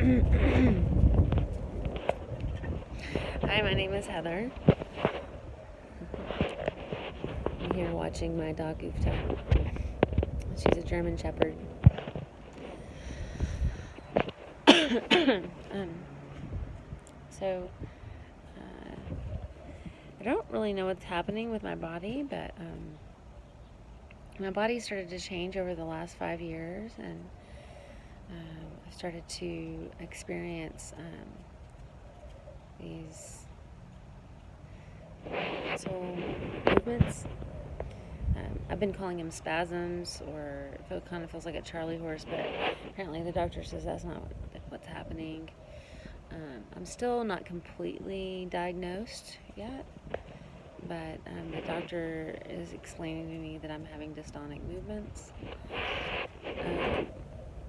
Hi, my name is Heather. I'm here watching my dog Ufta. She's a German Shepherd. um, so, I don't really know what's happening with my body, but my body started to change over the last 5 years, and I've started to experience these muscle movements. I've been calling them spasms, or it kind of feels like a Charlie horse, but apparently the doctor says that's not what's happening. I'm still not completely diagnosed yet, but the doctor is explaining to me that I'm having dystonic movements.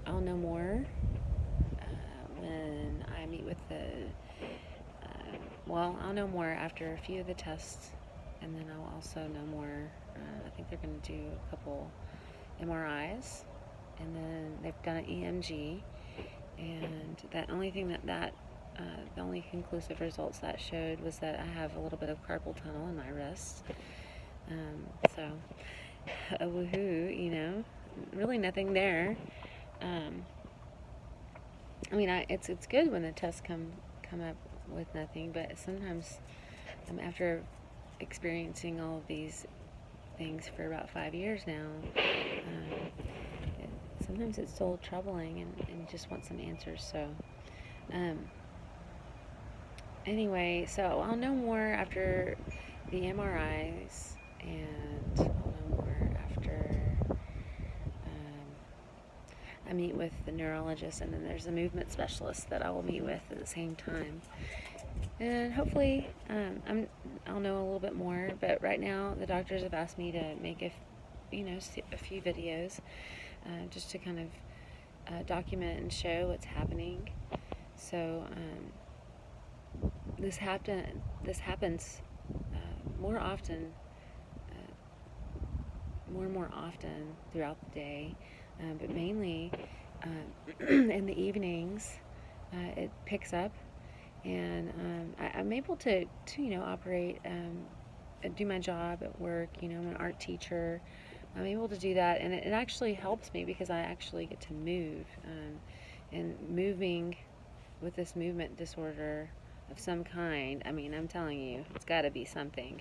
I'll know more when I meet with I'll know more after a few of the tests, and then I'll also know more. I think they're going to do a couple MRIs, and then they've done an EMG, and the only conclusive results that showed was that I have a little bit of carpal tunnel in my wrist. So, a woohoo, really nothing there. It's good when the tests come up with nothing, but sometimes after experiencing all of these things for about 5 years now, sometimes it's so troubling, and just want some answers. So anyway, so I'll know more after the MRIs, and I'll know more after I meet with the neurologist, and then there's a movement specialist that I will meet with at the same time. And hopefully I'll know a little bit more, but right now the doctors have asked me to make a few videos just to kind of document and show what's happening. So this happens more often, more and more often throughout the day, but mainly in the evenings. It picks up, and I'm able to operate, do my job at work. I'm an art teacher. I'm able to do that, and it actually helps me because I actually get to move. And moving with this movement disorder of some kind, I'm telling you, it's got to be something.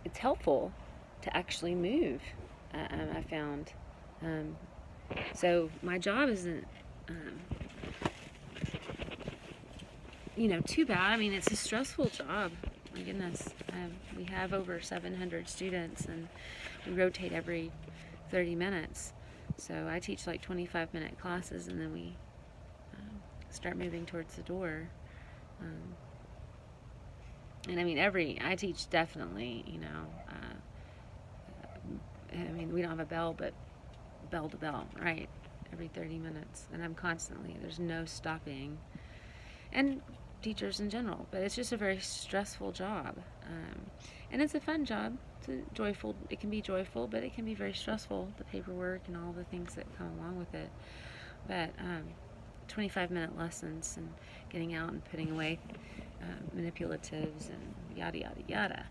It's helpful to actually move. I found. So my job isn't, too bad. It's a stressful job. My goodness. We have over 700 students, and we rotate every 30 minutes. So I teach like 25-minute classes, and then we start moving towards the door. And I teach definitely, we don't have a bell, but bell to bell, right? Every 30 minutes. And I'm constantly, there's no stopping. And teachers in general, but it's just a very stressful job. And it's a fun job. It can be joyful, but it can be very stressful, the paperwork and all the things that come along with it. But 25-minute lessons, and getting out and putting away manipulatives and yada yada yada.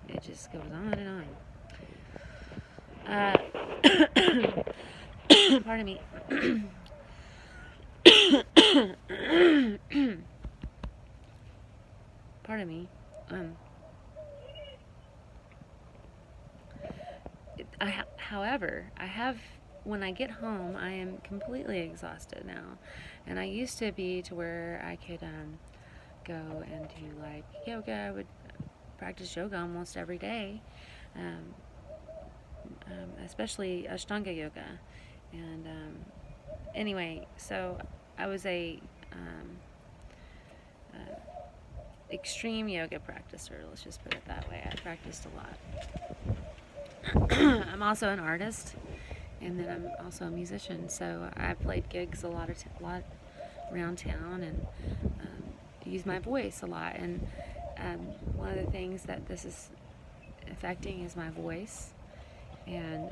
It just goes on and on. Pardon me. Pardon me. However, when I get home, I am completely exhausted now. And I used to be to where I could go and do like yoga. I would practice yoga almost every day, especially Ashtanga yoga. And anyway, so I was a extreme yoga practicer, let's just put it that way. I practiced a lot. I'm also an artist, and then I'm also a musician, so I played gigs a lot around town, and use my voice a lot, and one of the things that this is affecting is my voice. And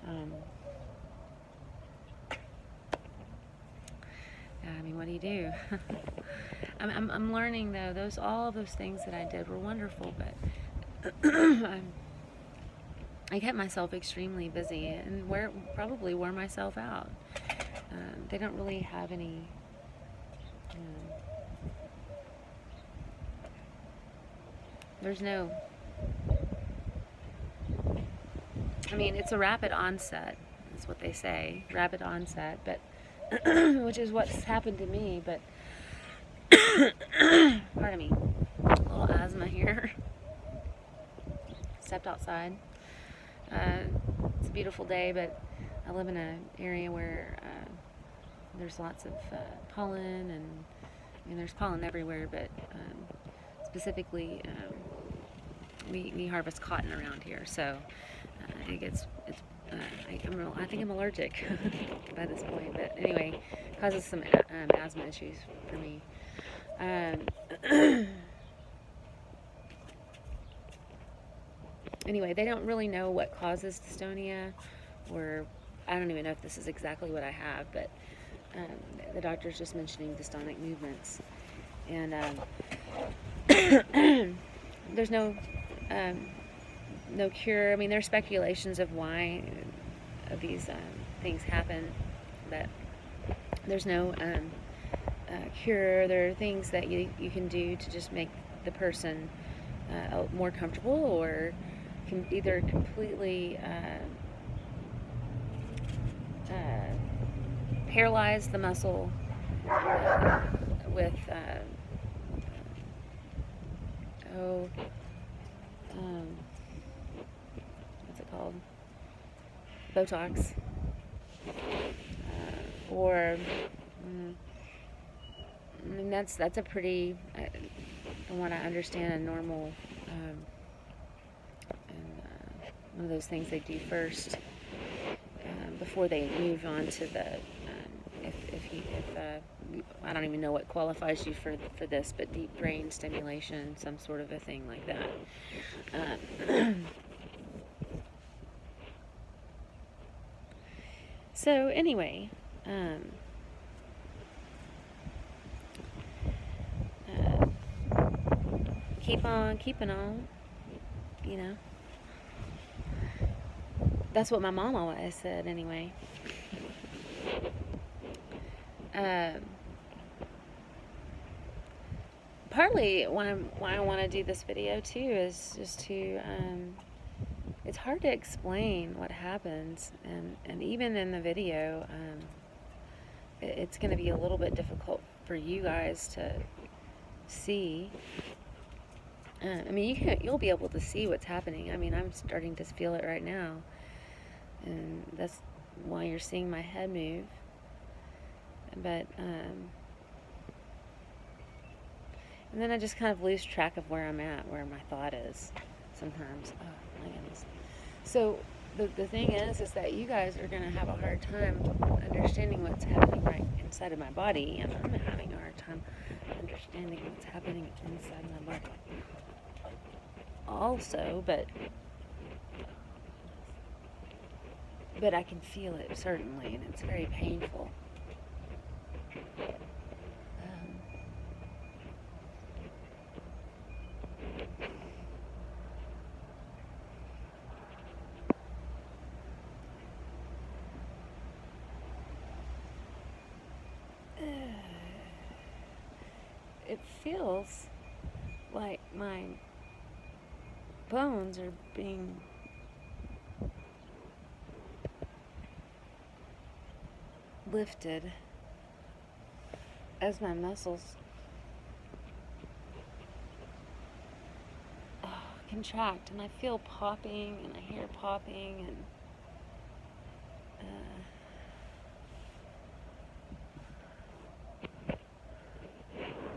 I mean, what do you do? I'm learning though. All of those things that I did were wonderful, but I kept myself extremely busy and probably wore myself out. They don't really have any. There's no. I mean, it's a rapid onset, is what they say, rapid onset, but which is what's happened to me. But pardon me, a little asthma here. Stepped outside. It's a beautiful day, but I live in an area where there's lots of pollen, and I mean, there's pollen everywhere, but specifically we harvest cotton around here, so I think I'm allergic by this point, but anyway, it causes some asthma issues for me. Anyway, they don't really know what causes dystonia, or I don't even know if this is exactly what I have, but the doctor's just mentioning dystonic movements, and there's no cure. I mean, there's speculations of why these things happen, but there's no cure. There are things that you can do to just make the person more comfortable, or can either completely paralyze the muscle with what's it called? Botox, or I mean, that's a pretty, from what I understand, a normal one of those things they do first before they move on to the I don't even know what qualifies you for this, but deep brain stimulation, some sort of a thing like that. So anyway, keep on keeping on, you know. That's what my mom always said anyway. Partly why I want to do this video too is just to it's hard to explain what happens, and even in the video it's going to be a little bit difficult for you guys to see. I mean, you'll be able to see what's happening. I mean, I'm starting to feel it right now, and that's why you're seeing my head move. But and then I just kind of lose track of where I'm at, where my thought is sometimes. Oh my goodness. So the thing is that you guys are going to have a hard time understanding what's happening right inside of my body, and I'm having a hard time understanding what's happening inside my body also, but I can feel it, certainly, and it's very painful. It feels like my bones are being lifted as my muscles contract, and I feel popping, and I hear popping, and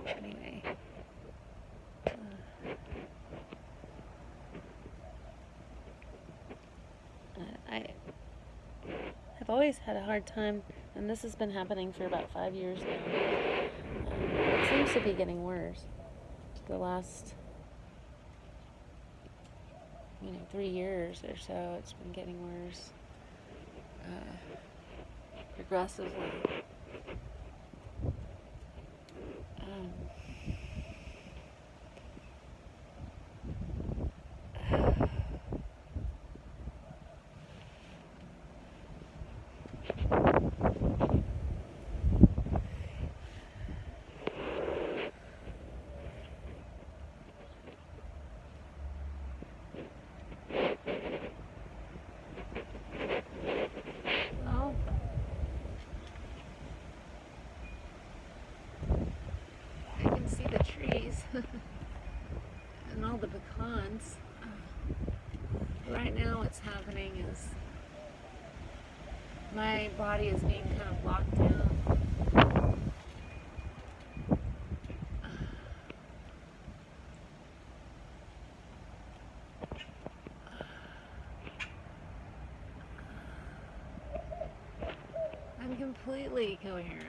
anyway, I've always had a hard time, and this has been happening for about 5 years now. It seems to be getting worse. the last, 3 years or so, it's been getting worse, progressively. Um, well, I can see the trees and all the pecans. Right now what's happening is my body is being kind of locked down. I'm completely coherent.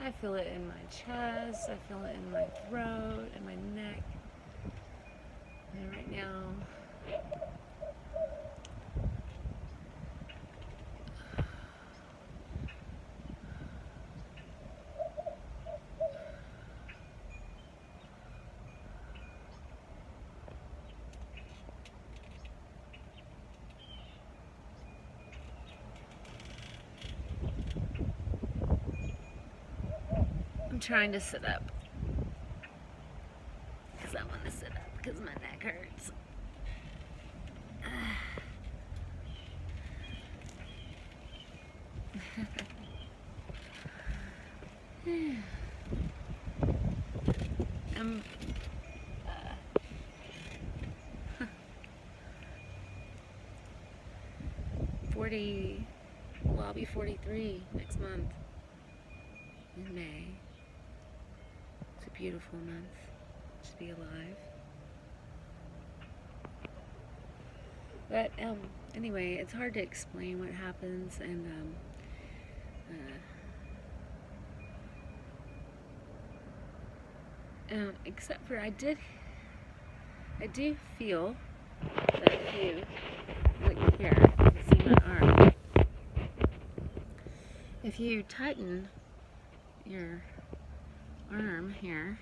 I feel it in my chest, I feel it in my throat, and my neck. And right now, I'm trying to sit up. Because I want to sit up because my neck hurts. I'm 40, well, I'll be 43 next month in May. It's a beautiful month to be alive. But anyway, it's hard to explain what happens, and except for I do feel that if you look here, you can see my arm. If you tighten your arm here,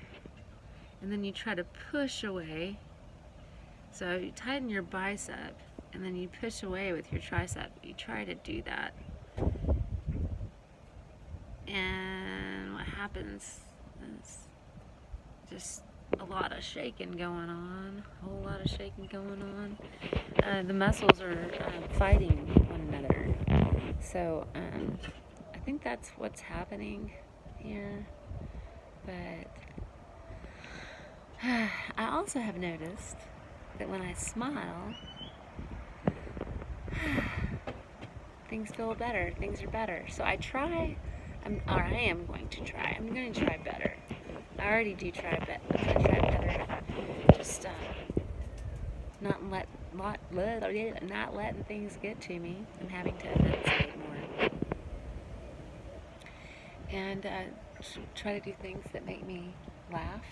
and then you try to push away, so you tighten your bicep, and then you push away with your tricep. You try to do that, and what happens is just a lot of shaking going on, a whole lot of shaking going on. The muscles are fighting one another. So I think that's what's happening here. But I also have noticed that when I smile, things feel better, things are better. So I am going to try. I'm going to try better. I already do try better. I'm going to try better. Just not letting things get to me and having to enunciate more. And try to do things that make me laugh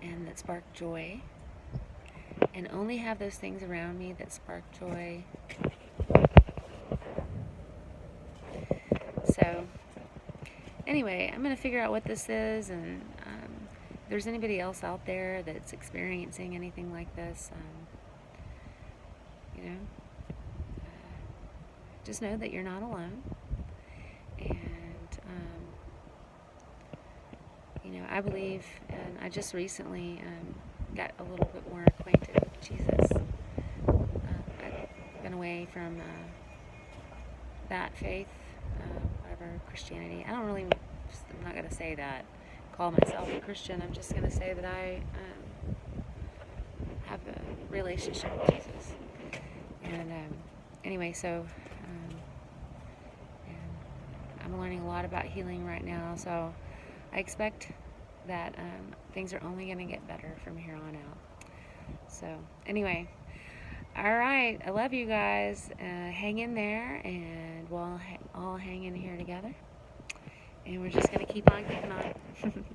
and that spark joy. And only have those things around me that spark joy. So anyway, I'm going to figure out what this is, and if there's anybody else out there that's experiencing anything like this, just know that you're not alone. And I believe, and I just recently got a little bit more acquainted with Jesus. I've been away from that faith, whatever, Christianity. I'm not going to say that, call myself a Christian. I'm just going to say that I have a relationship with Jesus. And anyway, so I'm learning a lot about healing right now, so I expect that things are only going to get better from here on out. So anyway, all right, I love you guys. Hang in there, and we'll all hang in here together. And we're just going to keep on keeping on.